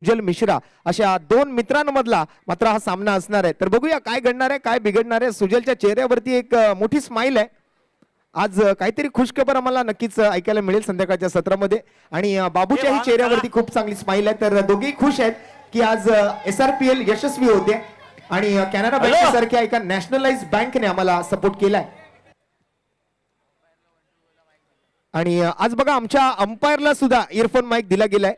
जल मिश्रा अशा दोन मित्रांमधला मात्र हा सामना असणार आहे. तर बघूया काय घडणार आहे, काय बिघडणार आहे. सुजलच्या चेहऱ्यावरती एक मोठी स्माइल आहे. आज काहीतरी खुशखबर आम्हाला नक्कीच ऐकायला मिळेल संध्याकाळच्या सत्रामध्ये. आणि बाबूच्याही चेहऱ्यावरती खूप चांगली स्माइल आहे. तर दोघेही खुश आहेत की आज SRPL यशस्वी होते आणि कॅनरा बँक सारख्या एका नॅशनलाइज बँकने आम्हाला सपोर्ट केलाय. आणि आज बघा आमच्या अंपायरला सुद्धा इयरफोन माईक दिला गेलाय.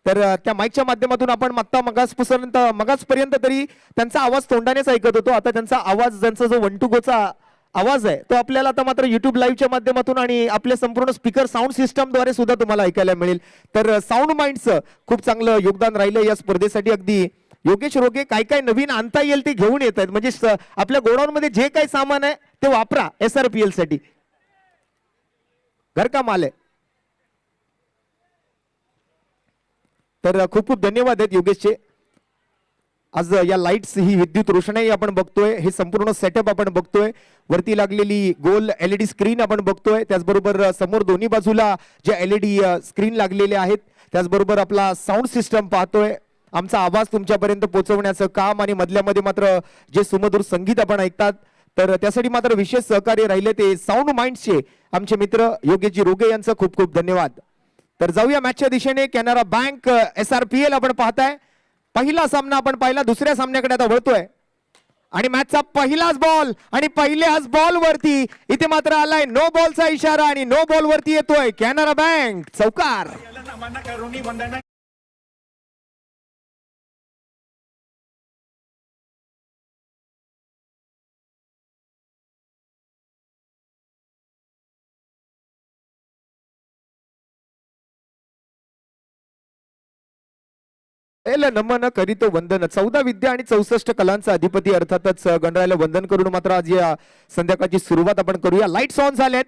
तर त्या माईकच्या माध्यमातून आपण मगाचपर्यंत तरी त्यांचा आवाज तोंडानेच ऐकत होतो. आता त्यांचा आवाज, त्यांचा जो 1 to goचा आवाज आहे तो आपल्याला आता मात्र YouTube लाईव्हच्या माध्यमातून आणि आपल्या संपूर्ण स्पीकर साऊंड सिस्टमद्वारे सुद्धा तुम्हाला ऐकायला मिळेल. तर साऊंड माइंडचं खूप चांगलं योगदान राहिलं या स्पर्धेसाठी. अगदी योगेश रोगे काय काय नवीन आणता येईल ते घेऊन येत आहेत. म्हणजे आपल्या गोडाऊनमध्ये जे काही सामान आहे ते वापरा SRPL साठी. घर का माल आहे. तर खूप खूप धन्यवाद आहेत योगेशचे. आज या लाईट्स, ही विद्युत रोषणाई आपण बघतोय, हे संपूर्ण सेटअप आपण बघतोय, वरती लागलेली गोल LED स्क्रीन आपण बघतोय, त्याचबरोबर समोर दोन्ही बाजूला ज्या LED स्क्रीन लागलेले आहेत, त्याचबरोबर आपला साऊंड सिस्टम पाहतोय. आमचा आवाज तुमच्यापर्यंत पोहोचवण्याचं काम आणि मधल्यामध्ये मात्र जे सुमधुर संगीत आपण ऐकतात, तर त्यासाठी मात्र विशेष सहकार्य राहिले ते साऊंड माइंड्सचे आमचे मित्र योगेशजी रोगे यांचं खूप खूप धन्यवाद. तर जाऊया मॅचच्या दिशेने. कॅनरा बँक SRPL आपण पाहताय. पहिला सामना आपण पाहिला, दुसऱ्या सामन्याकडे आता वळतोय आणि मॅचचा पहिलाच बॉल आणि पहिल्याच बॉल वरती इथे मात्र आलाय नो बॉलचा इशारा आणि नो बॉल वरती येतोय कॅनरा बँक चौकार. नमन करीतो वंदन. 14 विद्या आणि 64 कलांचा अधिपती अर्थातच गणरायाला वंदन करून मात्र आज या संध्याकाळची सुरुवात आपण करूया. लाईट्स ऑन झालेत.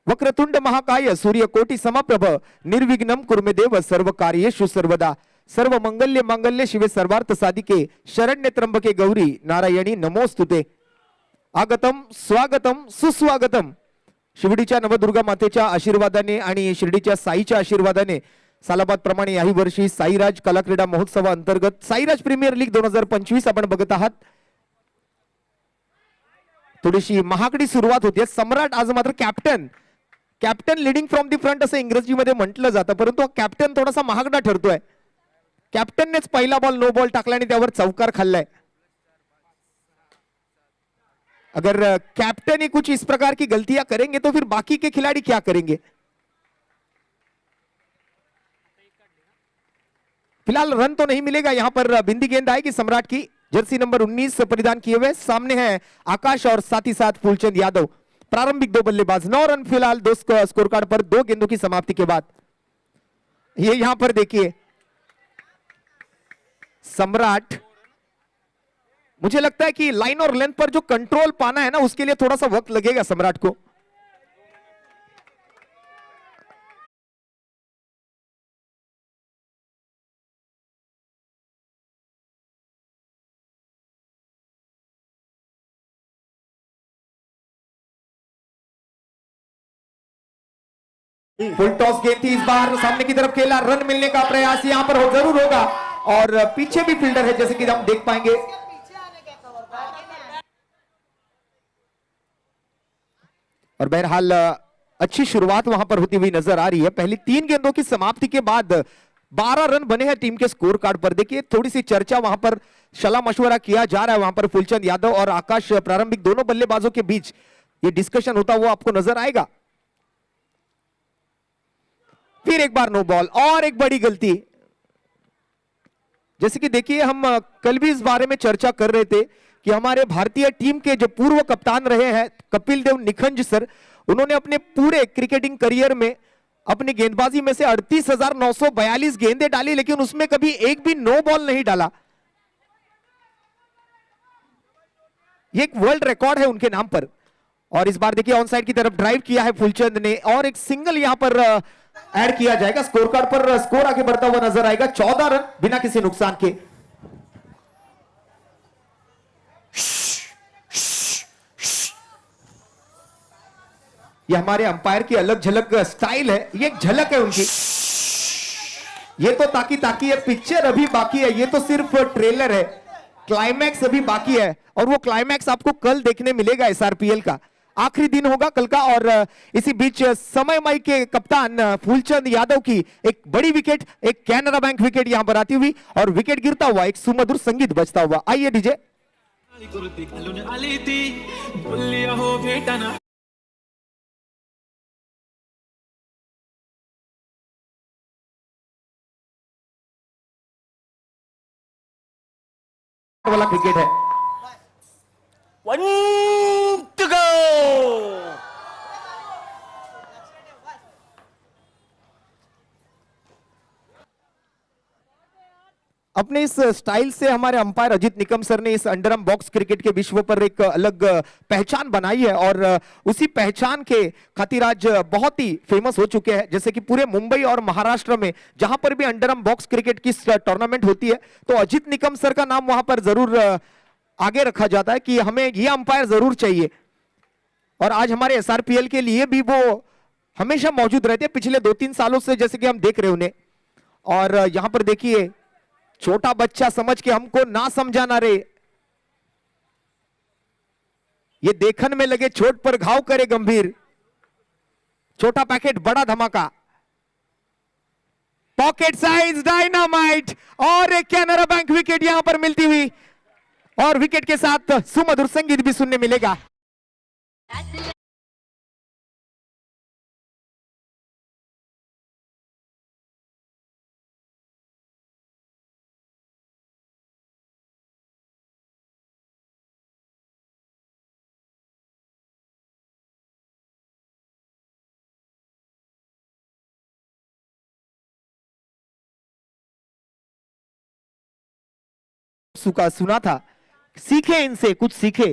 वक्रतुंड महाकाय सूर्यकोटी समप्रभ निर्विघ्नम कुर्मे देव सर्व कार्येषु सर्वदा सर्व मंगल्य मांगल्य शिवे सर्वार्थ साधिके शरण्य त्र्यंबके गौरी नारायणी नमोस्तुते. आगतम स्वागतम सुस्वागतम. शिवडीच्या नवदुर्गा मातेच्या आशीर्वादाने आणि शिर्डीच्या साईच्या आशीर्वादाने सालाबाद प्रमाणे याही वर्षी साईराज कला क्रीडा महोत्सवा अंतर्गत साईराज प्रीमियर लीग 2025 आपण बघत आहात. थोडीशी महागडी सुरुवात होते. सम्राट आज मात्र captain leading from the front असं इंग्रजीमध्ये म्हटलं जातं, परंतु कॅप्टन थोडासा महागडा ठरतोय. कॅप्टननेच पहिला बॉल नो बॉल टाकला आणि त्यावर चौकार खाल्लाय. अगर कैप्टन ही कुछ इस प्रकार की गलतियां करेंगे तो फिर बाकी के खिलाड़ी क्या करेंगे. फिलहाल रन तो नहीं मिलेगा. यहां पर बिंदी गेंद आएगी सम्राट की. जर्सी नंबर 19 परिधान किए हुए सामने है आकाश और साथ ही साथ फूलचंद यादव. प्रारंभिक 2 बल्लेबाज, 9 रन फिलहाल 2 स्कोर कार्ड पर 2 गेंदों की समाप्ति के बाद. ये यहां पर देखिए सम्राट, मुझे लगता है कि लाइन और लेंथ पर जो कंट्रोल पाना है ना, उसके लिए थोड़ा सा वक्त लगेगा सम्राट को. फुल टॉस गेंद थी इस बार, सामने की तरफ खेला. रन मिलने का प्रयास यहां पर जरूर होगा और पीछे भी फील्डर है जैसे कि हम देख पाएंगे. और बहरहाल अच्छी शुरुआत वहां पर होती हुई नजर आ रही है. पहली 3 गेंदों की समाप्ति के बाद 12 रन बने हैं टीम के स्कोर कार्ड पर. देखिए थोड़ी सी चर्चा वहां पर सलाह मशवरा किया जा रहा है. वहां पर फुलचंद यादव और आकाश प्रारंभिक दोनों बल्लेबाजों के बीच ये डिस्कशन होता हुआ आपको नजर आएगा. फिर एक बार नो बॉल और एक बड़ी गलती. जैसे कि देखिए हम कल भी इस बारे में चर्चा कर रहे थे कि हमारे भारतीय टीम के जो पूर्व कप्तान रहे हैं कपिल देव निखंज सर, उन्होंने अपने पूरे क्रिकेटिंग करियर में अपनी गेंदबाजी में से 38,942 गेंदें डाली, लेकिन उसमें कभी एक भी नो बॉल नहीं डाला. ये एक वर्ल्ड रिकॉर्ड है उनके नाम पर. और इस बार देखिए ऑन साइड की तरफ ड्राइव किया है फुलचंद ने और एक सिंगल यहां पर ऐड किया जाएगा. स्कोर कार्ड पर स्कोर आगे बढ़ता हुआ नजर आएगा. 14 रन बिना किसी नुकसान के. ये हमारे अंपायर की अलग झलक स्टाइल है, ये एक झलक है उनकी. ये तो ताकि ताकि है, पिक्चर अभी बाकी है, ये तो सिर्फ ट्रेलर है, क्लाइमैक्स अभी बाकी है और वो क्लाइमैक्स आपको कल देखने मिलेगा। एसआरपीएल का आखिरी दिन होगा कल का। और इसी बीच समय माई के कप्तान फूलचंद यादव की एक बड़ी विकेट, एक कैनरा बैंक विकेट यहां पर आती हुई और विकेट गिरता हुआ एक सुमधुर संगीत बजता हुआ। आइए डीजे। वाला क्रिकेट है। 1 to go. अपने इस स्टाइल से हमारे अंपायर अजित निकम सर ने इस अंडरआर्म बॉक्स क्रिकेट के विश्व पर एक अलग पहचान बनाई है और उसी पहचान के खातिर आज बहुत ही फेमस हो चुके हैं। जैसे कि पूरे मुंबई और महाराष्ट्र में जहां पर भी अंडरआर्म बॉक्स क्रिकेट की टूर्नामेंट होती है तो अजित निकम सर का नाम वहां पर जरूर आगे रखा जाता है कि हमें ये अंपायर जरूर चाहिए। और आज हमारे एसआरपीएल के लिए भी वो हमेशा मौजूद रहते हैं पिछले 2-3 सालों से, जैसे कि हम देख रहे उन्हें। और यहां पर देखिए छोटा बच्चा समझ के हमको ना समझाना रे, ये देखन में लगे चोट पर घाव करे गंभीर, छोटा पैकेट बड़ा धमाका, पॉकेट साइज डायनामाइट और एक कैनरा बैंक विकेट यहां पर मिलती हुई और विकेट के साथ सुमधुर संगीत भी सुनने मिलेगा। सुना था, सीखे इनसे कुछ सीखे।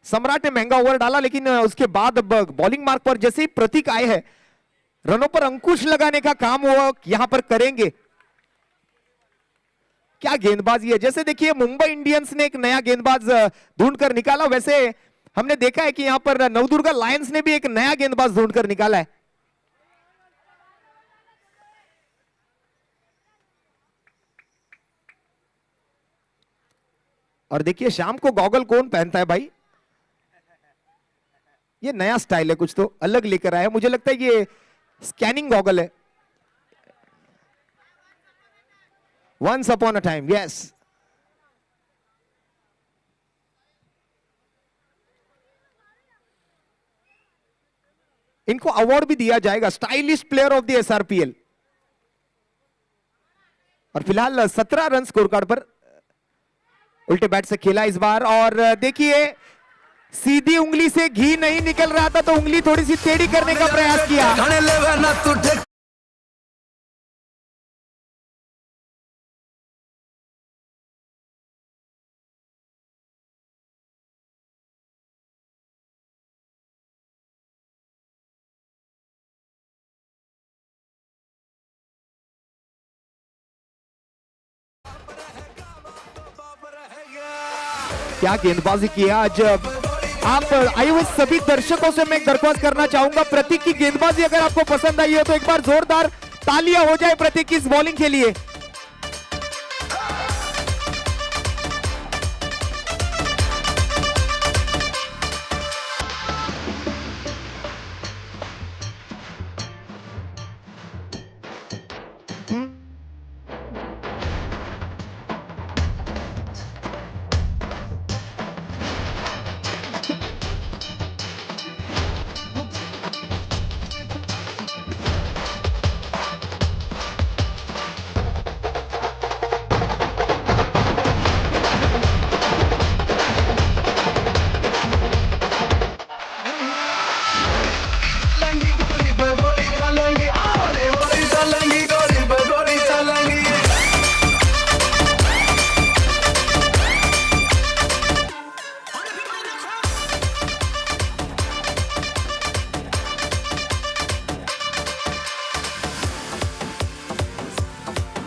सम्राट ने महंगा ओवर डाला लेकिन उसके बाद अब बॉलिंग मार्क पर जैसे ही प्रतीक आए हैं रनों पर अंकुश लगाने का काम वो यहां पर करेंगे। क्या गेंदबाजी है, जैसे देखिए मुंबई इंडियंस ने एक नया गेंदबाज ढूंढकर निकाला, वैसे हमने देखा है कि यहां पर नवदुर्गा लायंस ने भी एक नया गेंदबाज ढूंढकर निकाला है। और देखिए शाम को गॉगल कौन पहनता है भाई, ये नया स्टाइल है, कुछ तो अलग लेकर आया, मुझे लगता है ये स्कैनिंग गॉगल है। Once upon a time, yes. इनको अवार्ड भी दिया जाएगा stylish player of the SRPL. और फिलहाल 17 रन स्कोर कार्ड पर उल्टे बैट से खेला इस बार। और देखिए सीधी उंगली से घी नहीं निकल रहा था तो उंगली थोड़ी सी टेढ़ी करने का प्रयास किया। क्या गेंदबाजी किया आज। आप आए हुए सभी दर्शकों से मैं दरख्वास्त करना चाहूंगा, प्रतीक की गेंदबाजी अगर आपको पसंद आई है तो एक बार जोरदार तालियां हो जाए प्रतीक की इस बॉलिंग के लिए।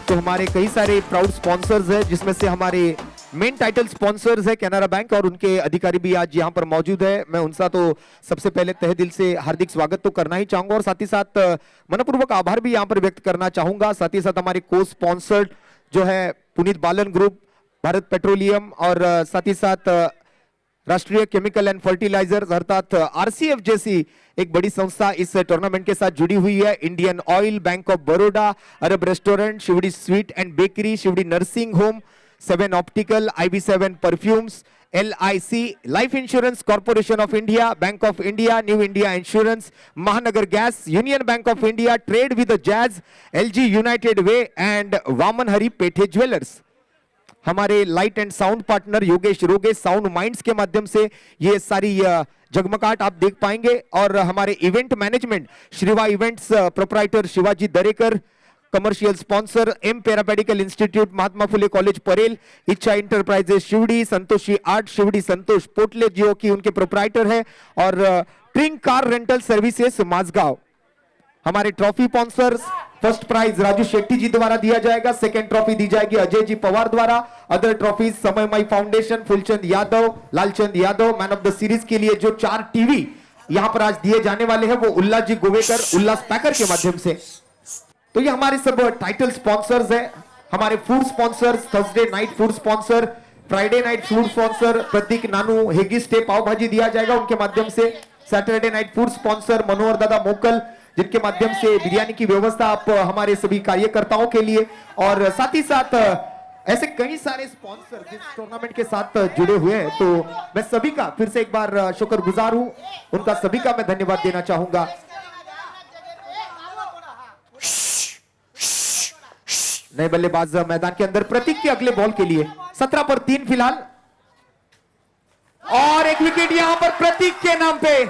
तो हमारे कई सारे प्राउड स्पॉन्सर्स हैं जिसमें से हमारे मेन टाइटल स्पॉन्सर्स है कैनरा बैंक और उनके अधिकारी भी आज यहाँ पर मौजूद है। मैं उनका तो सबसे पहले तहे दिल से हार्दिक स्वागत तो करना ही चाहूंगा और साथ ही साथ मनपूर्वक आभार भी यहाँ पर व्यक्त करना चाहूंगा। साथ ही साथ हमारे को स्पॉन्सर्ड जो है पुनीत बालन ग्रुप, भारत पेट्रोलियम और साथ ही साथ राष्ट्रीय केमिकल एंड फर्टिलाइजर्स अर्थात आरसीएफ जैसी एक बड़ी संस्था इस टूर्नामेंट के साथ जुड़ी हुई है। Indian oil, bank of Baroda, Arab restaurant, Shivdi sweet and bakery, Shivdi nursing home, 7 optical, IB7 perfumes, LIC, life insurance corporation of India, bank of India, new India insurance, Mahanagar gas, union bank of India, trade with jazz, LG united way and Waman Hari Pethe jewellers. हमारे light and sound partner Yogesh Roge sound minds के माध्यम से ये सारी जगमगाहट आप देख पाएंगे। और हमारे event management Shriva events proprietor Shivaji Darekar, commercial sponsor M paramedical institute, Mahatma Phule college Parel, Ichha enterprises Shivdi, Santoshi art Shivdi, Santosh Potle जो कि उनके प्रोप्राइटर है, और Tring car rental services Mazgaon. हमारे trophy sponsors, first prize Raju Shetty ji द्वारा दिया जाएगा, सेकंड ट्रॉफी दी जाएगी अजय जी पवार द्वारा, other trophy Samaymai foundation, Phulchand Yadav, Lalchand Yadav. Man of the series के लिए जो 4 टीवी यहां पर आज दिए जाने वाले हैं वो उल्लास जी गोवेकर, उल्लास पैकर के माध्यम से। तो ये हमारे सब टाइटल स्पॉन्सर्स है। हमारे food sponsors, Thursday night food sponsor, Friday night food sponsor Prateek नानू हेगी स्टे पाव भाजी दिया जाएगा उनके माध्यम से। Saturday night food sponsor Manohar Dada Mokal, जिनके माध्यम से बिरयानी की व्यवस्था आप हमारे सभी कार्यकर्ताओं के लिए, और साथ ही साथ ऐसे कई सारे स्पॉन्सर जिस टूर्नामेंट के साथ जुड़े हुए हैं। तो मैं सभी का फिर से एक बार शुक्रगुजार हूं, उनका सभी का मैं धन्यवाद देना चाहूंगा। नए बल्लेबाज मैदान के अंदर, प्रतीक के अगले बॉल के लिए 17 पर 3 फिलहाल, और एक विकेट यहां पर प्रतीक के नाम पे।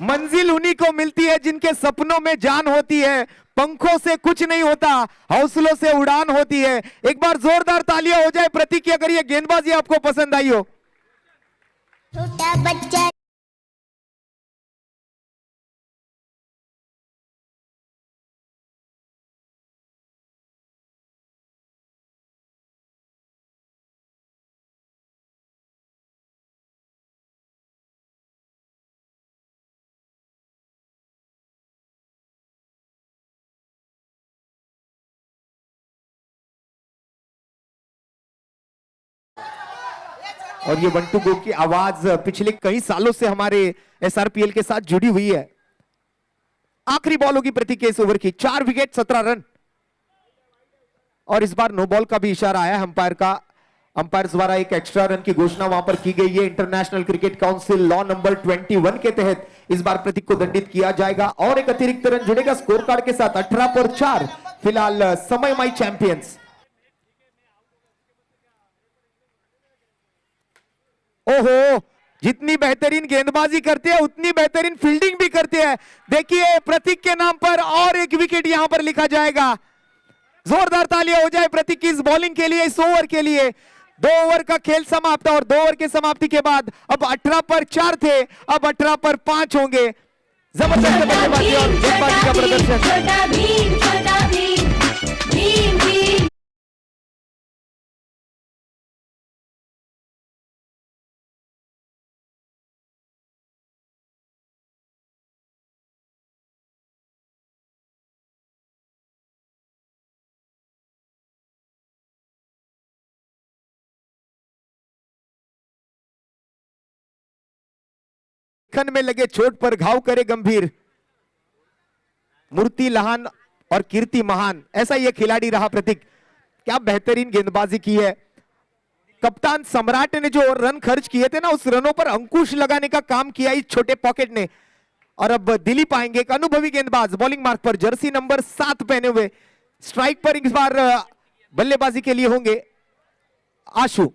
मंजिल उन्हीं को मिलती है जिनके सपनों में जान होती है, पंखों से कुछ नहीं होता, हौसलों से उड़ान होती है। एक बार जोरदार तालियां हो जाए प्रतीक की अगर ये गेंदबाजी आपको पसंद आई हो। छोटा बच्चा और ये 1 टू गो की आवाज पिछले कई सालों से हमारे SRPL के साथ जुड़ी हुई है। आखिरी बॉल होगी प्रतीक के इस ओवर की, 4 विकेट 17 रन, और इस बार नो बॉल का भी इशारा आया है अंपायर का। अंपायर द्वारा एक एक्स्ट्रा रन की घोषणा वहां पर की गई है। International cricket council law number 21 के तहत इस बार प्रतीक को दंडित किया जाएगा और एक अतिरिक्त रन जुड़ेगा स्कोर कार्ड के साथ। 18 पर 4 फिलहाल समयमई चैंपियंस। ओहो, जितनी बेहतरीन गेंदबाजी करते हैं उतनी बेहतरीन फील्डिंग भी करते हैं। देखिए प्रतीक के नाम पर और एक विकेट यहां पर लिखा जाएगा। जोरदार तालियां हो जाए प्रतीक की इस बॉलिंग के लिए, इस ओवर के लिए। 2 ओवर का खेल समाप्त, और 2 ओवर के समाप्ति के बाद अब 18 पर 4 थे, अब 18 पर 5 होंगे। जबरदस्त बल्लेबाजी और गेंदबाजी का प्रदर्शन। छोटा भीम, छोटा भीम, भीम भीम। खन में लगे चोट पर घाव करे गंभीर, मूर्ति लहान और कीर्ति महान, ऐसा यह खिलाड़ी रहा प्रतीक। क्या बेहतरीन गेंदबाजी की है। कप्तान सम्राट ने जो रन खर्च किए थे ना, उस रनों पर अंकुश लगाने का काम किया इस छोटे पॉकेट ने। और अब दिलीप आएंगे, एक अनुभवी गेंदबाज, बॉलिंग मार्क पर, जर्सी नंबर 7 पहने हुए। स्ट्राइक पर इस बार बल्लेबाजी के लिए होंगे आशु।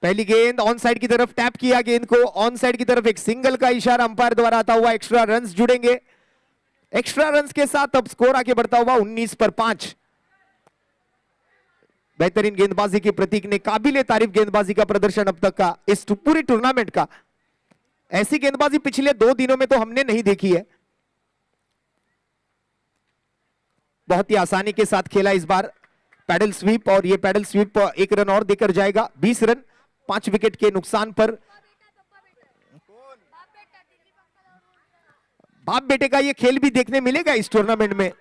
पहली गेंद ऑन साइड की तरफ टैप किया, गेंद को ऑन साइड की तरफ, एक सिंगल का इशारा अंपायर द्वारा आता हुआ। एक्स्ट्रा रन्स जुड़ेंगे। एक्स्ट्रा रन्स के साथ अब स्कोर आगे बढ़ता हुआ 19 पर 5। बेहतरीन गेंदबाजी की प्रतीक ने, काबिले तारीफ गेंदबाजी का प्रदर्शन अब तक का इस पूरी टूर्नामेंट का। ऐसी गेंदबाजी पिछले 2 दिनों में तो हमने नहीं देखी है। बहुत ही आसानी के साथ खेला इस बार पैडल स्वीप, और ये पैडल स्वीप एक रन और देकर जाएगा। 20 रन 5 विकेट के नुकसान पर। बाप बेटे का ये खेल भी देखने मिलेगा इस टूर्नामेंट में।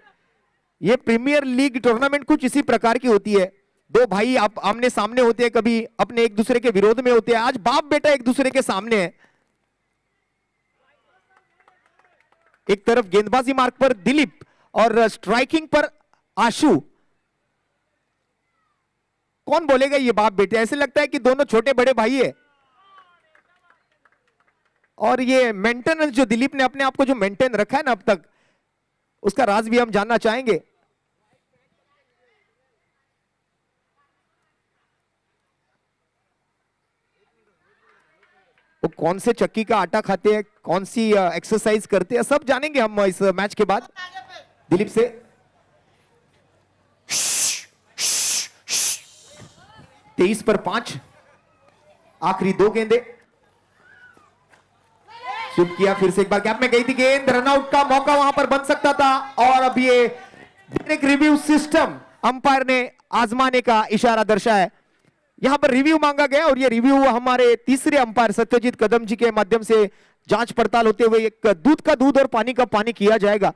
ये प्रीमियर लीग टूर्नामेंट कुछ इसी प्रकार की होती है। दो भाई आप आमने सामने होते हैं, कभी अपने एक दूसरे के विरोध में होते हैं। आज बाप बेटा एक दूसरे के सामने है। एक तरफ गेंदबाजी मार्ग पर दिलीप और स्ट्राइकिंग पर आशु। कौन बोलेगा ये बाप बेटे? ऐसे लगता है कि दोनों छोटे बड़े भाई है। और ये मेंटेनेंस जो दिलीप ने अपने आप को जो मेंटेन रखा है ना अब तक, उसका राज भी हम जानना चाहेंगे। वो कौन से चक्की का आटा खाते हैं, कौन सी एक्सरसाइज करते हैं, सब जानेंगे हम इस मैच के बाद दिलीप से। तेईस पर 5, आखिरी 2 गेंदे। स्विप किया, फिर से एक बार गैप में गई थी गेंद। रनआउट का मौका वहां पर बन सकता था। और अब ये डायरेक्ट रिव्यू सिस्टम अंपायर ने आजमाने का इशारा दर्शाया है। यहां पर रिव्यू मांगा गया और ये रिव्यू हमारे तीसरे अंपायर सत्यजीत कदम जी के माध्यम से जांच पड़ताल होते हुए एक दूध का दूध और पानी का पानी किया जाएगा।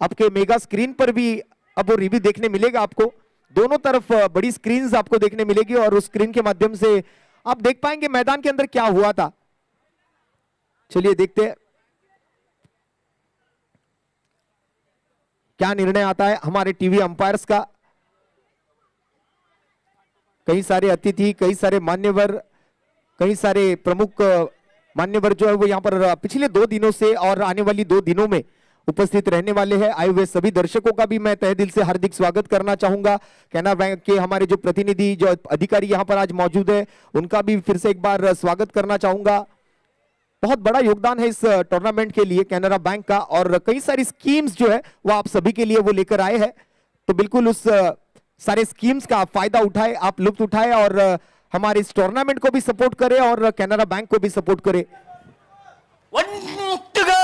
आपके मेगा स्क्रीन पर भी अब वो रिव्यू देखने मिलेगा आपको। दोनों तरफ बड़ी स्क्रीन्स आपको देखने मिलेगी और उस स्क्रीन के माध्यम से आप देख पाएंगे मैदान के अंदर क्या हुआ था। चलिए देखते हैं क्या निर्णय आता है हमारे टीवी अंपायर्स का। कई सारे अतिथि, कई सारे मान्यवर, कई सारे प्रमुख मान्यवर जो है वो यहाँ पर पिछले 2 दिनों से और आने वाली 2 दिनों में उपस्थित रहने वाले हैं। आए हुए सभी दर्शकों का भी मैं तहे दिल से हार्दिक स्वागत करना चाहूंगा। कैनरा बैंक के हमारे जो प्रतिनिधि, जो अधिकारी यहाँ पर आज मौजूद है, उनका भी फिर से एक बार स्वागत करना चाहूंगा। बहुत बड़ा योगदान है इस टूर्नामेंट के लिए कैनरा बैंक का, और कई सारी स्कीम्स जो है वो आप सभी के लिए वो लेकर आए हैं। तो बिल्कुल उस सारे स्कीम्स का फायदा उठाए, आप लुत्फ उठाए और हमारे इस टूर्नामेंट को भी सपोर्ट करें और कैनरा बैंक को भी सपोर्ट करें। 1 to go!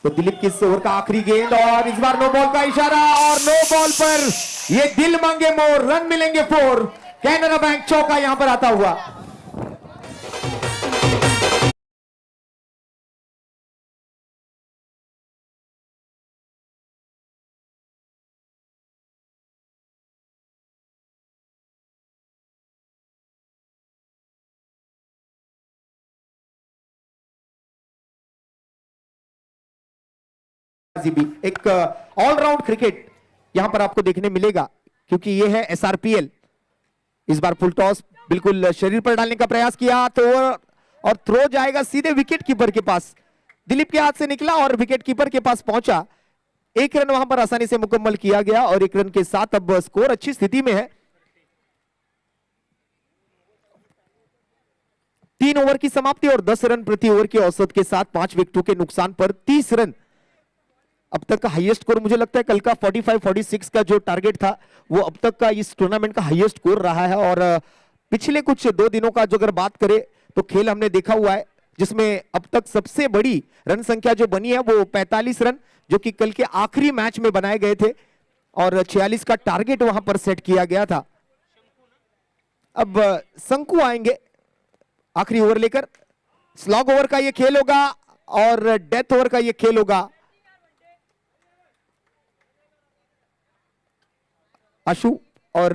तो दिलीप की इस ओवर का आखिरी गेंद, और इस बार नो बॉल का इशारा, और नो बॉल पर ये दिल मांगे मोर, रन मिलेंगे 4। कैनरा बैंक चौका यहां पर आता हुआ। भी एक ऑलराउंड क्रिकेट यहां पर आपको देखने मिलेगा, क्योंकि ये है एसआरपीएल। इस बार फुल टॉस बिल्कुल शरीर पर डालने का प्रयास किया तो और थ्रो जाएगा सीधे विकेट कीपर के पास। दिलीप के हाथ से निकला और विकेट कीपर के पास पहुंचा। 1 रन वहां पर आसानी से मुकम्मल किया गया और 1 रन के साथ अब स्कोर अच्छी स्थिति में है। 3 ओवर की समाप्ति और 10 रन प्रति ओवर की औसत के साथ 5 विकेटों के नुकसान पर 30 रन अब तक का हाईएस्ट स्कोर। मुझे लगता है कल का 45-46 का जो टारगेट था वो अब तक का इस टूर्नामेंट का हाईएस्ट स्कोर रहा है। और पिछले कुछ 2 दिनों का जो अगर बात करें तो खेल हमने देखा हुआ है, जिसमें अब तक सबसे बड़ी रन संख्या जो बनी है वो 45 रन, जो कि कल के आखिरी मैच में बनाए गए थे, और 46 का टारगेट वहां पर सेट किया गया था। अब शंकु आएंगे आखिरी ओवर लेकर। स्लॉग ओवर का ये खेल होगा और डेथ ओवर का ये खेल होगा। आशु और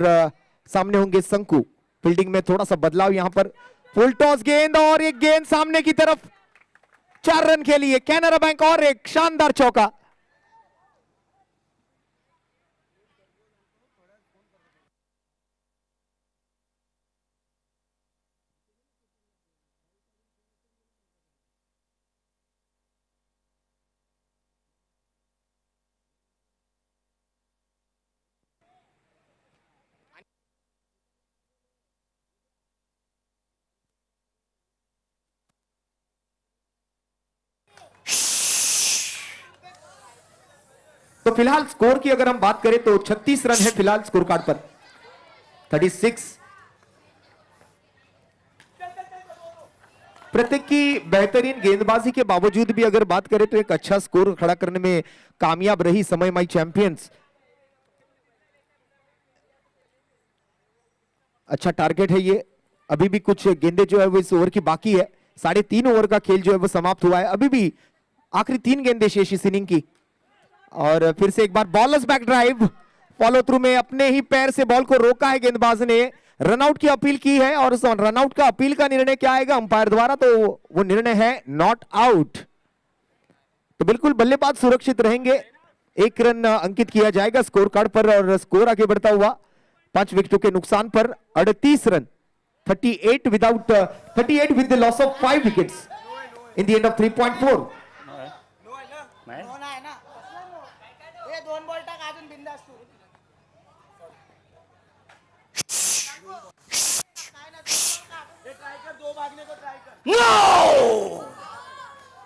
सामने होंगे शंकु। फील्डिंग में थोड़ा सा बदलाव यहां पर। फुल टॉस गेंद और एक गेंद सामने की तरफ, 4 रन के लिए कैनरा बैंक और एक शानदार चौका। तो फिलहाल स्कोर की अगर हम बात करें तो 36 रन है फिलहाल स्कोर कार्ड पर। 36 प्रत्येक की बेहतरीन गेंदबाजी के बावजूद भी अगर बात करें तो एक अच्छा स्कोर खड़ा करने में कामयाब रही समय माई चैंपियंस। अच्छा टारगेट है ये। अभी भी कुछ गेंदे जो है वो इस ओवर की बाकी है। 3.5 ओवर का खेल जो है वो समाप्त हुआ है। अभी भी आखिरी 3 गेंदें शेष इस इनिंग की। और फिर से एक बार bowlers back drive, follow through में अपने ही पैर से बॉल को रोका है गेंदबाज ने, रनआउट की अपील की है और रनआउट का अपील का निर्णय क्या आएगा अंपायर द्वारा, तो वो निर्णय है नॉट आउट। तो बिल्कुल बल्लेबाज सुरक्षित रहेंगे। 1 रन अंकित किया जाएगा स्कोर कार्ड पर और स्कोर आगे बढ़ता हुआ 5 विकेटों के नुकसान पर 38 run, 38 with the loss of 5 wickets in the end of 3.4. नाही दोन आहे ना हे 2 बॉल टाक अजून बिंदास तू काय ना हे ट्राय कर 2 भागने को ट्राय कर नो।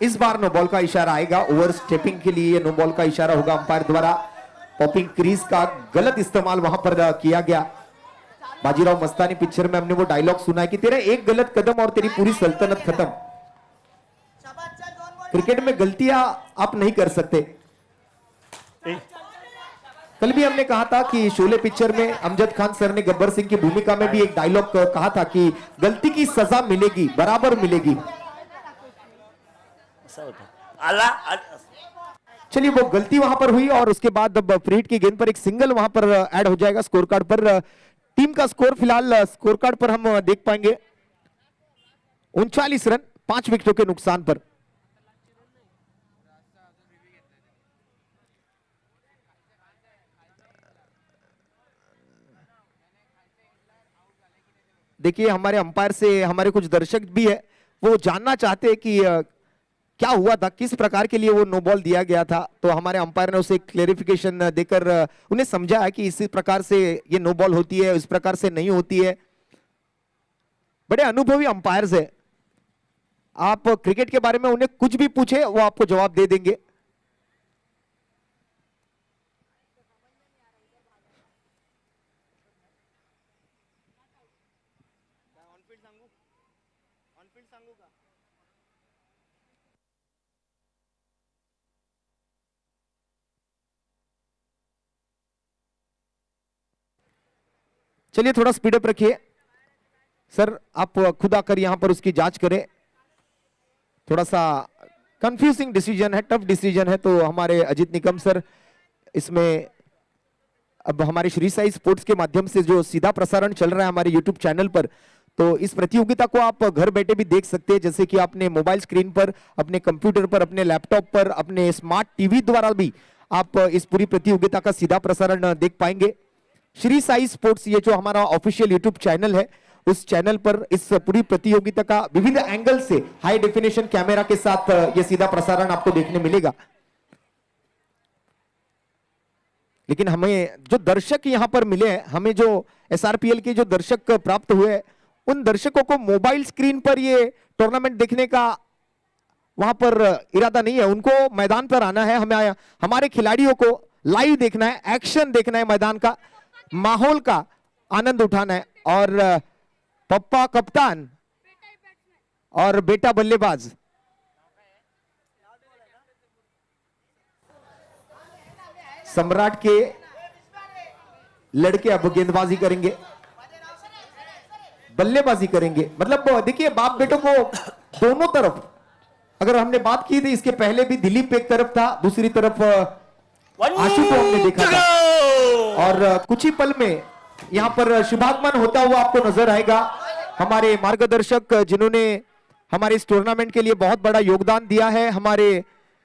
इस बार नो बॉल का इशारा आएगा। ओवर स्टेपिंग के लिए नो बॉल का इशारा होगा अंपायर द्वारा। पॉपिंग क्रीज का गलत इस्तेमाल वहां पर किया गया। बाजीराव मस्तानी पिक्चर में हमने वो डायलॉग सुना है कि तेरा एक गलत कदम और तेरी पूरी सल्तनत खत्म। शबादच्या 2 बॉल क्रिकेट में गलतियां आप नहीं कर सकते। कल भी हमने कहा था कि शोले पिक्चर में अमजद खान सर ने गब्बर सिंह की भूमिका में भी एक डायलॉग कहा था कि गलती की सजा मिलेगी, बराबर मिलेगी। असं होतं आला चलिए वो गलती वहां पर हुई और उसके बाद अब फ्री हिट की गेंद पर एक सिंगल वहां पर ऐड हो जाएगा स्कोर कार्ड पर। टीम का स्कोर फिलहाल स्कोर कार्ड पर हम देख पाएंगे 39 रन 5 विकेटों के नुकसान पर। देखिए हमारे अंपायर से हमारे कुछ दर्शक भी है, वो जानना चाहते हैं कि क्या हुआ था, किस प्रकार के लिए वो नो बॉल दिया गया था। तो हमारे अंपायर ने उसे क्लेरिफिकेशन देकर उन्हें समझाया कि इसी प्रकार से ये नो बॉल होती है, इस प्रकार से नहीं होती है। बड़े अनुभवी अंपायर्स है। आप क्रिकेट के बारे में उन्हें कुछ भी पूछे वो आपको जवाब दे देंगे। चलिए थोड़ा स्पीड अप रखिए सर, आप खुद आकर यहां पर उसकी जांच करें। थोड़ा सा कंफ्यूजिंग डिसीजन है, टफ डिसीजन है, तो हमारे अजीत निकम सर इसमें अब हमारे श्री साई स्पोर्ट्स के माध्यम से जो सीधा प्रसारण चल रहा है हमारे यूट्यूब चैनल पर, तो इस प्रतियोगिता को आप घर बैठे भी देख सकते हैं, जैसे कि आपने मोबाइल स्क्रीन पर, अपने कंप्यूटर पर, अपने लैपटॉप पर, अपने स्मार्ट टीवी द्वारा भी आप इस पूरी प्रतियोगिता का सीधा प्रसारण देख पाएंगे। श्री साई स्पोर्ट्स ये जो हमारा ऑफिशियल यूट्यूब चैनल है, उस चैनल पर इस पूरी प्रतियोगिता का विभिन्न एंगल से हाई डेफिनेशन कैमरा के साथ ये सीधा प्रसारण आपको देखने मिलेगा। लेकिन हमें जो दर्शक यहां पर मिले हैं, हमें जो एसआरपीएल के जो दर्शक प्राप्त हुए हैं, उन दर्शकों को मोबाइल स्क्रीन पर ये टूर्नामेंट देखने का वहां पर इरादा नहीं है। उनको मैदान पर आना है, हमें हमारे खिलाड़ियों को लाइव देखना है, एक्शन देखना है, मैदान का माहौल का आनंद उठाना है। और पप्पा कप्तान और बेटा बल्लेबाज, सम्राट के लड़के अब गेंदबाजी करेंगे, बल्लेबाजी करेंगे। मतलब देखिए बाप बेटों को दोनों तरफ, अगर हमने बात की थी इसके पहले भी दिलीप एक तरफ था, दूसरी तरफ आशु को हमने देखा था, और कुछ ही पल में यहां पर शुभागमन होता हुआ आपको नजर आएगा। हमारे मार्गदर्शक जिन्होंने हमारे इस टूर्नामेंट के लिए बहुत बड़ा योगदान दिया है, हमारे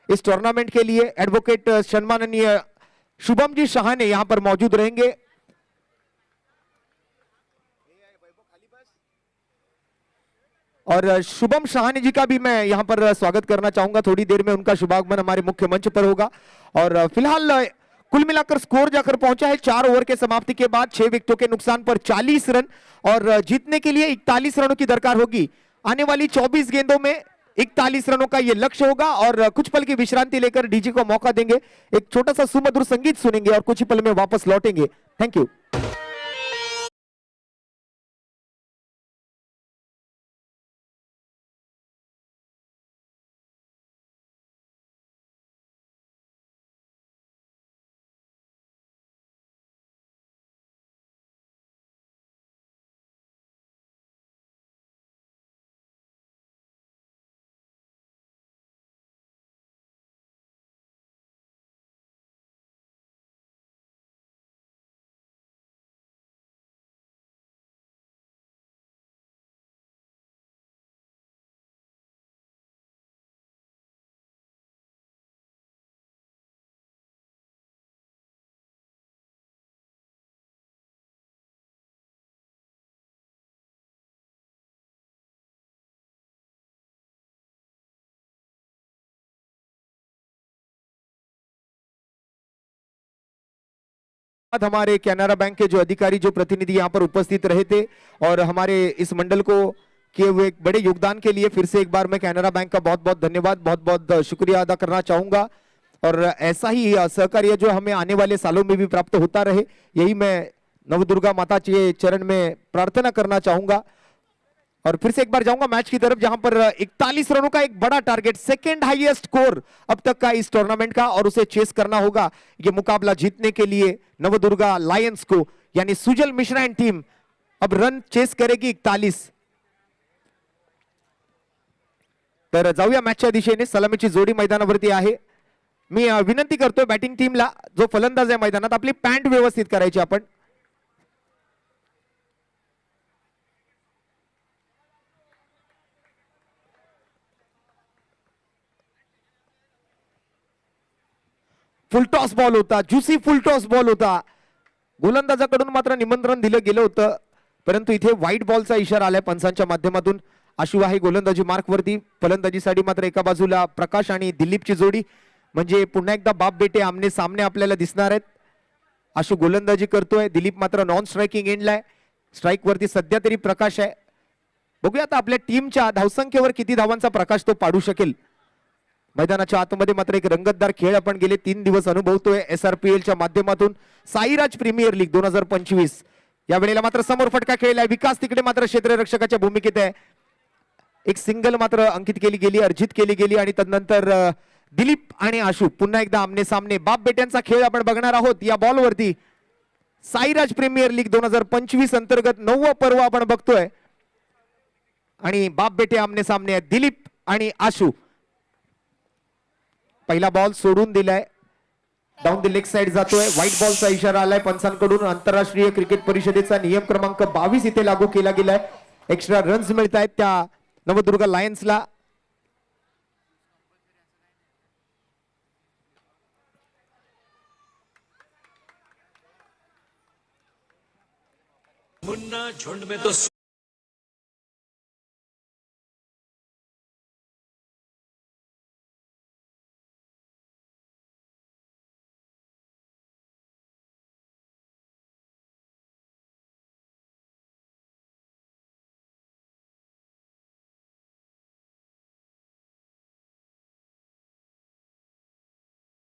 इस टूर्नामेंट के लिए एडवोकेट सम्माननीय शुभम जी शाह ने यहां पर मौजूद रहेंगे। और शुभम शाहानी जी का भी मैं यहां पर स्वागत करना चाहूंगा। थोड़ी देर में उनका शुभागमन हमारे मुख्य मंच पर होगा। और फिलहाल कुल मिलाकर स्कोर जाकर पहुंचा है 4 ओवर के समाप्ति के बाद 6 विकेटों के नुकसान पर 40 रन, और जीतने के लिए 41 रनों की दरकार होगी। आने वाली 24 गेंदों में 41 रनों का यह लक्ष्य होगा। और कुछ पल की विश्रांति लेकर डीजे को मौका देंगे, एक छोटा सा सुमधुर संगीत सुनेंगे और कुछ ही पल में वापस लौटेंगे। Thank you. हमारे कैनरा बैंक के जो अधिकारी जो प्रतिनिधि यहाँ पर उपस्थित रहे थे और हमारे इस मंडल को किए हुए एक बड़े योगदान के लिए फिर से एक बार मैं कैनरा बैंक का बहुत बहुत धन्यवाद बहुत बहुत शुक्रिया अदा करना चाहूंगा और ऐसा ही सहकार्य जो हमें आने वाले सालों में भी प्राप्त होता रहे यही मैं नवदुर्गा माता के चरण में प्रार्थना करना चाहूंगा। और फिर से एक बार जाऊंगा मैच की तरफ जहां पर 41 रनों का एक बड़ा टारगेट, सेकेंड हाईएस्ट स्कोर अब तक का इस टूर्नामेंट का और उसे चेस करना होगा ये मुकाबला जीतने के लिए नवदुर्गा लायंस को, यानी सुजल मिश्रा एंड टीम अब रन चेस करेगी 41। तर जाऊया मॅचच्या दिशेने, सलामीची जोडी मैदानावरती आहे। मी विनंती करतोय बॅटिंग टीमला जो फलंदाज आहे मैदानात आपली पॅन्ट व्यवस्थित करायची आपण। फुलटॉस बॉल होता, ज्युसी फुलटॉस बॉल होता, गोलंदाजाकडून मात्र निमंत्रण दिलं गेलं होतं परंतु इथे व्हाईट बॉलचा इशारा आलाय पंचांच्या माध्यमातून। आशु आहे गोलंदाजी मार्क वरती, फलंदाजीसाठी मात्र एका बाजूला प्रकाश आणि दिलीपची जोडी म्हणजे पुन्हा एकदा बाप बेटे आमने सामने आपल्याला दिसणार आहेत। आशु गोलंदाजी करतोय, दिलीप मात्र नॉन स्ट्रायकिंग एंडला आहे, स्ट्राईक वरती सध्या तरी प्रकाश आहे। बघूया आता आपल्या टीमच्या धावसंख्येवर किती धावांचा प्रकाश तो पाडू शकेल। मैदानाच्या आतमध्ये मात्र एक रंगतदार खेळ आपण गेले 3 दिवस अनुभवतोय SRPL च्या माध्यमातून। साईराज प्रीमियर लीग 2025 या वेळेला मात्र समोर फटका खेळलाय, विकास तिकडे मात्र क्षेत्ररक्षकाच्या भूमिकेत आहे, एक सिंगल मात्र अंकित केली गेली, अर्जित केली गेली आणि तदनंतर दिलीप आणि आशु पुन्हा एकदा आमने सामने बाप बेट्यांचा खेळ आपण बघणार आहोत या बॉल वरती। साईराज प्रीमियर लीग 2025 अंतर्गत 9वा पर्व आपण बघतोय आणि बाप बेटे आमने सामने आहेत, दिलीप आणि आशु। पहिला बॉल सोडून दिलाय, डाऊन द लेग साइड जातोय, व्हाईट बॉलचा इशारा आलाय पंचांकडून। आंतरराष्ट्रीय क्रिकेट परिषदेचा नियम क्रमांक 22 इथे लागू केला गेलाय, एक्स्ट्रा रन्स मिळत आहेत त्या नवदुर्गा लायन्सला। मुन्ना झुंड में तो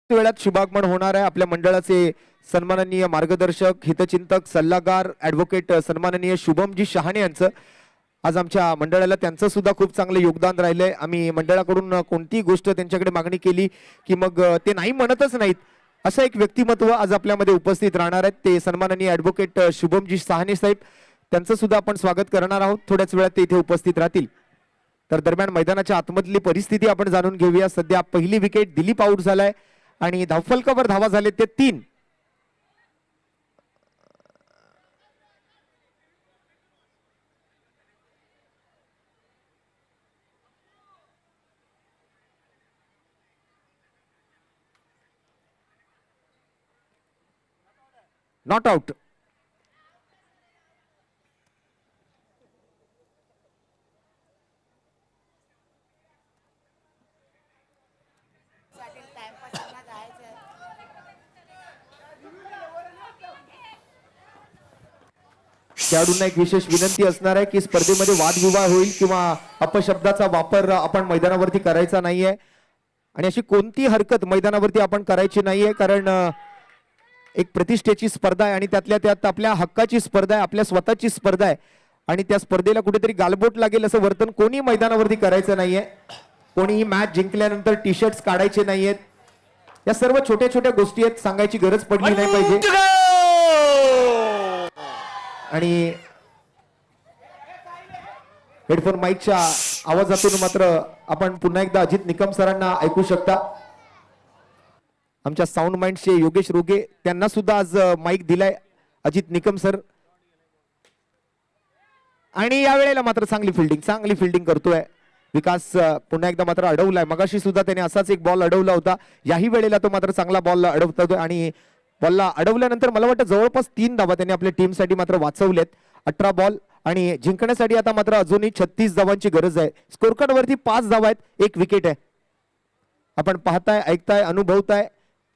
वेळात शुभागमन होणार आहे आपल्या मंडळाचे सन्माननीय मार्गदर्शक, हितचिंतक, सल्लागार, ऍडव्होकेट सन्माननीय शुभमजी शहाणे यांचं। आज आमच्या मंडळाला त्यांचं सुद्धा खूप चांगलं योगदान राहिलंय। आम्ही मंडळाकडून कोणतीही गोष्ट त्यांच्याकडे मागणी केली की मग ते नाही म्हणतच नाहीत, असं एक व्यक्तिमत्व आज आपल्यामध्ये उपस्थित राहणार आहेत, ते सन्माननीय ऍडव्होकेट शुभमजी शहाणे साहेब। त्यांचं सुद्धा आपण स्वागत करणार आहोत, थोड्याच वेळात ते इथे उपस्थित राहतील। तर दरम्यान मैदानाच्या आतमधली परिस्थिती आपण जाणून घेऊया। सध्या पहिली विकेट दिलीप आउट झालाय आणि धावफलकावर धावा झाले ते 3। Not out. खेळाडूंना एक विशेष विनंती असणार आहे की स्पर्धेमध्ये वादविवाद होईल किंवा अपशब्दाचा वापर आपण मैदानावरती करायचा नाहीये आणि अशी कोणती हरकत मैदानावरती आपण करायची नाहीये, कारण एक प्रतिष्ठेची स्पर्धा आहे आणि त्यातल्या त्यात आपल्या हक्काची स्पर्धा आहे, आपल्या स्वतःची स्पर्धा आहे आणि त्या स्पर्धेला कुठेतरी गालबोट लागेल असं वर्तन कोणी मैदानावरती करायचं नाहीये। कोणीही मॅच जिंकल्यानंतर टी शर्ट्स काढायचे नाहीयेत, या सर्व छोट्या छोट्या गोष्टी आहेत, सांगायची गरज पडली नाही पाहिजे। आणि हेडफोन माईकच्या आवाजातून मात्र आपण पुन्हा एकदा अजित निकम सरांना ऐकू शकता। आमच्या साऊंड माइंडचे योगेश रोगे त्यांना सुद्धा आज माईक दिलाय अजित निकम सर। आणि या वेळेला मात्र चांगली फिल्डिंग करतोय विकास, पुन्हा एकदा मात्र अडवलाय, मगाशी सुद्धा त्याने असाच एक बॉल अडवला होता, याही वेळेला तो मात्र चांगला बॉल अडवतोय आणि बॉलला अडवल्यानंतर मला वाटतं जवळपास 3 धावा त्यांनी आपल्या टीमसाठी मात्र वाचवलेत। 18 बॉल आणि जिंकण्यासाठी आता मात्र अजूनही 36 धावांची गरज आहे। स्कोर कार्ड वरती 5 धावा आहेत, 1 विकेट आहे। आपण पाहताय, ऐकताय, अनुभवताय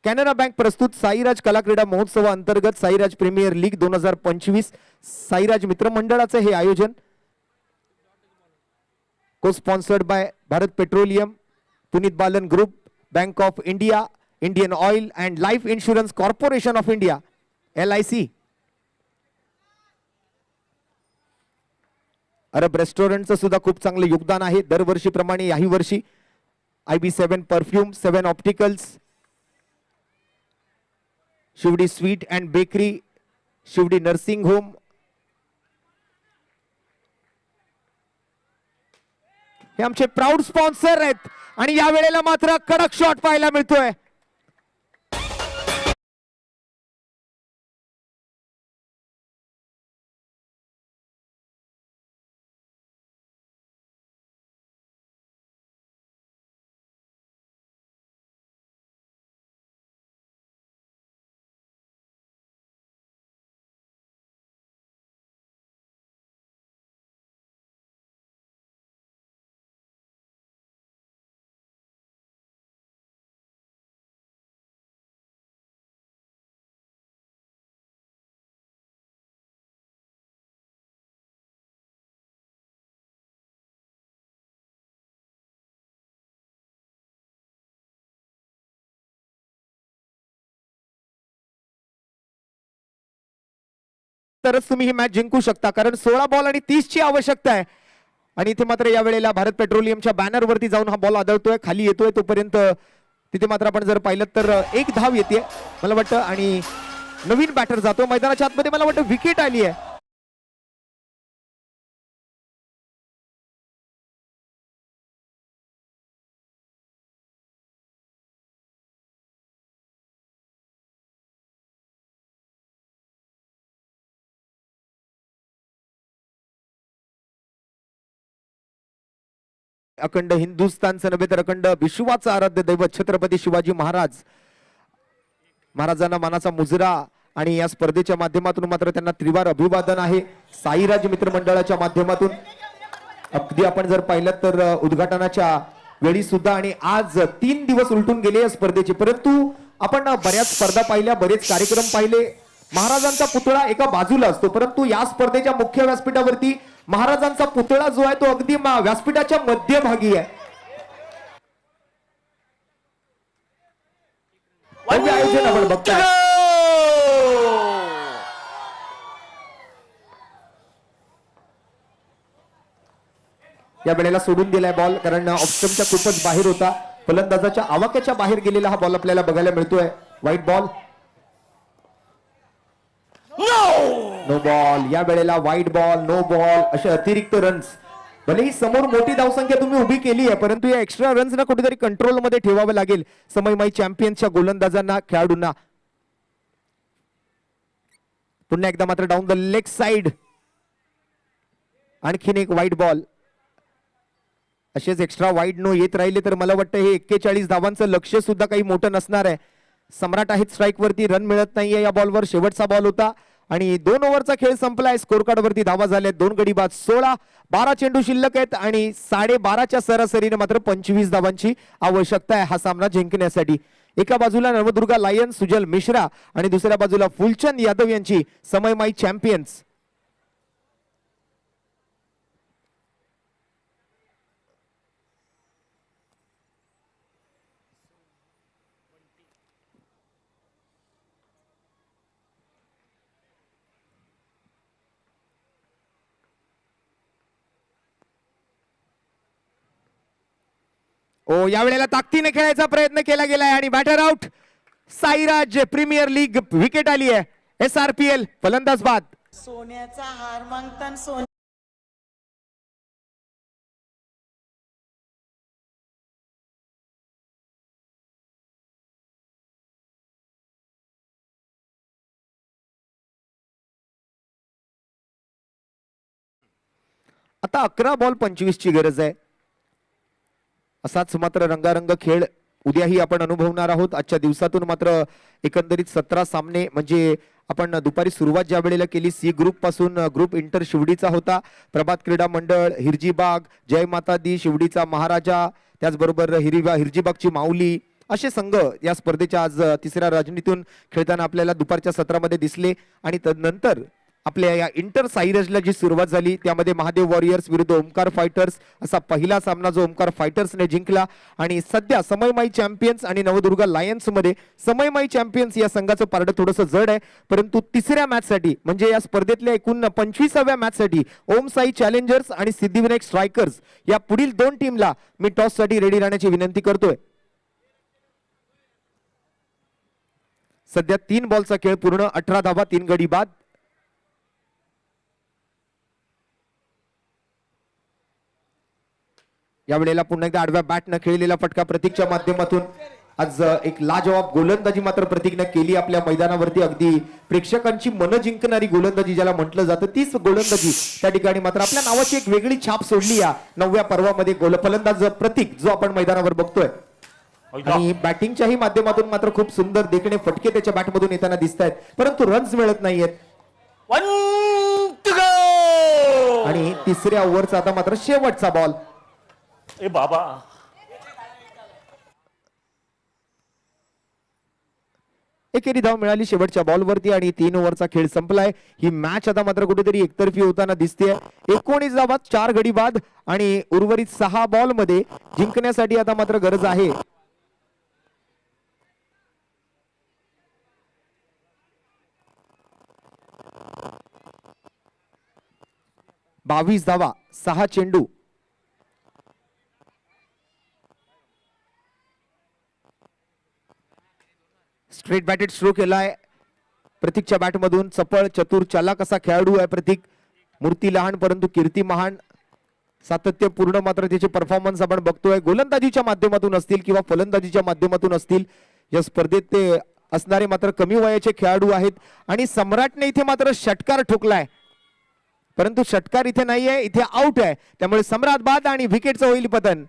कॅनरा बँक प्रस्तुत साईराज कला क्रीडा महोत्सवा अंतर्गत साईराज प्रीमियर लीग 2025 साईराज मित्रमंडळाचे हे आयोजन को sponsored by Bharat petroleum, Puneet Balan group, bank of India, Indian oil and life insurance corporation of India LIC, Arab रेस्टॉरंटचं सुद्धा खूप चांगलं योगदान आहे दरवर्षीप्रमाणे याही वर्षी IB7 perfume, 7 opticals, Shivdi sweet and bakery, Shivdi nursing home, हे आमचे प्राऊड स्पॉन्सर आहेत आणि या वेळेला मात्र कडक शॉट पाहायला मिळतोय. तरच तुम्ही ही मॅच जिंकू शकता, कारण 16 बॉल आणि 30 ची आवश्यकता आहे. आणि इथे मात्र या वेळेला भारत पेट्रोलियमच्या बॅनरवरती जाऊन हा बॉल आदळतोय, खाली येतोय तोपर्यंत तिथे मात्र आपण जर पाहिलं तर एक धाव येते मला वाटतं आणि नवीन बॅटर जातो मैदानाच्या आतमध्ये. मला वाटतं विकेट आली आहे. अखंड हिंदुस्थानचं नव्हे तर अखंड विश्वाचं आराध्य दैवत छत्रपती शिवाजी महाराजांना मानाचा मुजरा आणि या स्पर्धेच्या माध्यमातून मात्र त्यांना त्रिवार अभिवादन आहे साईराज मित्रमंडळाच्या माध्यमातून. अगदी आपण जर पाहिलं तर उद्घाटनाच्या वेळी सुद्धा आणि आज 3 दिवस उलटून गेले या स्पर्धेचे, परंतु आपण बऱ्याच स्पर्धा पाहिल्या, बरेच कार्यक्रम पाहिले. महाराजांचा पुतळा एका बाजूला असतो, परंतु या स्पर्धेच्या मुख्य व्यासपीठावरती महाराजांचा पुतळा जो आहे तो अगदी व्यासपीठाच्या मध्यभागी आहे. भव्य आयोजन आपण बघताय. या वेळेला सोडून दिलाय बॉल, कारण ऑप्शनच्या खूपच बाहेर होता, फलंदाजाच्या आवाक्याच्या बाहेर गेलेला हा बॉल आपल्याला बघायला मिळतोय. White ball, no ball. या वेळेला व्हाईट बॉल, नो बॉल असे अतिरिक्त रन्स. भलेही समोर मोठी धावसंख्या तुम्ही उभी केली आहे, परंतु या एक्स्ट्रा रन्स ना कुठेतरी कंट्रोल मध्ये ठेवावं लागेल समयमाई चॅम्पियन्सच्या गोलंदाजांना, खेळाडूंना. पुन्हा एकदा मात्र डाऊन द लेग साइड, आणखीन एक व्हाईट बॉल. असेच एक्स्ट्रा वाईड नो येत राहिले तर मला वाटतं हे 41 धावांचं लक्ष सुद्धा काही मोठं नसणार आहे. सम्राट आहेत स्ट्राईक वरती, रन मिळत नाहीये या बॉलवर. शेवटचा बॉल होता आणि 2 ओव्हरचा खेळ संपलाय. स्कोर कार्ड वरती धावा झाल्या 2 गडी बाद 16, 12 चेंडू शिल्लक आहेत आणि 12.5च्या सरासरीने मात्र 25 धावांची आवश्यकता आहे हा सामना जिंकण्यासाठी. एका बाजूला नवदुर्गा लायन्स सुजल मिश्रा आणि दुसऱ्या बाजूला फुलचंद यादव यांची समयमाई चॅम्पियन्स. ओ यावेळेला ताकदीने खेळायचा प्रयत्न केला गेलाय आणि batter out. Sairaj premier league wicket आली आहे. SRPL फलंदाज बाद. सोन्याचा हार मागतान सोन आता 11 बॉल 25 ची गरज आहे. असाच मात्र रंगारंग खेळ उद्याही आपण अनुभवणार आहोत. आजच्या दिवसातून मात्र एकंदरीत 17 सामने, म्हणजे आपण दुपारी सुरुवात ज्या वेळेला केली सी ग्रुप पासून ग्रुप इंटर शिवडीचा होता, प्रभात क्रीडा मंडळ, हिरजीबाग, जय माता दी, शिवडीचा महाराजा, त्याचबरोबर हिरजीबागची माऊली असे संघ या स्पर्धेच्या आज तिसऱ्या रणनीतीतून खेळताना आपल्याला दुपारच्या सत्रामध्ये दिसले आणि तदनंतर आपल्या या इंटर साईरजला जी सुरुवात झाली त्यामध्ये महादेव वॉरियर्स विरुद्ध ओमकार फायटर्स असा पहिला सामना जो ओमकार फायटर्सने जिंकला आणि सध्या समयमाई चॅम्पियन्स आणि नवदुर्गा लायन्स मध्ये समयमाई चॅम्पियन्स या संघाचं पारडं थोडंसं जड आहे, परंतु तिसऱ्या मॅच साठी म्हणजे या स्पर्धेतल्या एकूण 25व्या मॅच साठी ओम साई चॅलेंजर्स आणि सिद्धिविनायक स्ट्रायकर्स या पुढील दोन टीमला मी टॉस साठी रेडी राहण्याची विनंती करतोय. सध्या 3 बॉलचा खेळ पूर्ण, 18 धावा 3 गडी बाद. यावेळेला पुन्हा एकदा आडव्या बॅट न खेळलेला फटका प्रतीकच्या माध्यमातून आज एक लाजवाब गोलंदाजी मात्र प्रतीकनं केली आपल्या मैदानावरती. अगदी प्रेक्षकांची मन जिंकणारी गोलंदाजी ज्याला म्हटलं जातं तीच गोलंदाजी त्या ठिकाणी मात्र आपल्या नावाची एक वेगळी छाप सोडली या 9व्या पर्वामध्ये फलंदाज प्रतीक जो आपण मैदानावर बघतोय. आणि बॅटिंगच्याही माध्यमातून मात्र खूप सुंदर देखणे फटके त्याच्या बॅटमधून येताना दिसत आहेत, परंतु रन्स मिळत नाहीयेत. 1 to go. आणि तिसऱ्या ओव्हरचा आता मात्र शेवटचा बॉल. ए बाबा, एकेरी धाव मिळाली शेवटच्या बॉलवरती आणि 3 ओव्हरचा खेळ संपलाय. ही मॅच आता मात्र कुठेतरी एकतर्फी होताना दिसते. 19 धावा 4 गडी बाद आणि उर्वरित 6 बॉल मध्ये जिंकण्यासाठी आता मात्र गरज आहे 22 धावा 6 चेंडू. स्ट्रेट बॅटेड स्ट्रो केलाय प्रतीकच्या बॅटमधून. चपळ चतुर चालाक असा खेळाडू आहे प्रतीक. मूर्ती लहान परंतु कीर्ती महान. सातत्यपूर्ण मात्र त्याचे परफॉर्मन्स आपण बघतोय. गोलंदाजीच्या माध्यमातून असतील किंवा फलंदाजीच्या माध्यमातून असतील या स्पर्धेत ते असणारे मात्र कमी वयाचे खेळाडू आहेत. आणि सम्राटने इथे मात्र षटकार ठोकलाय, परंतु षटकार इथे नाहीये, इथे आउट आहे. त्यामुळे सम्राट बाद आणि विकेटचं होईल पतन.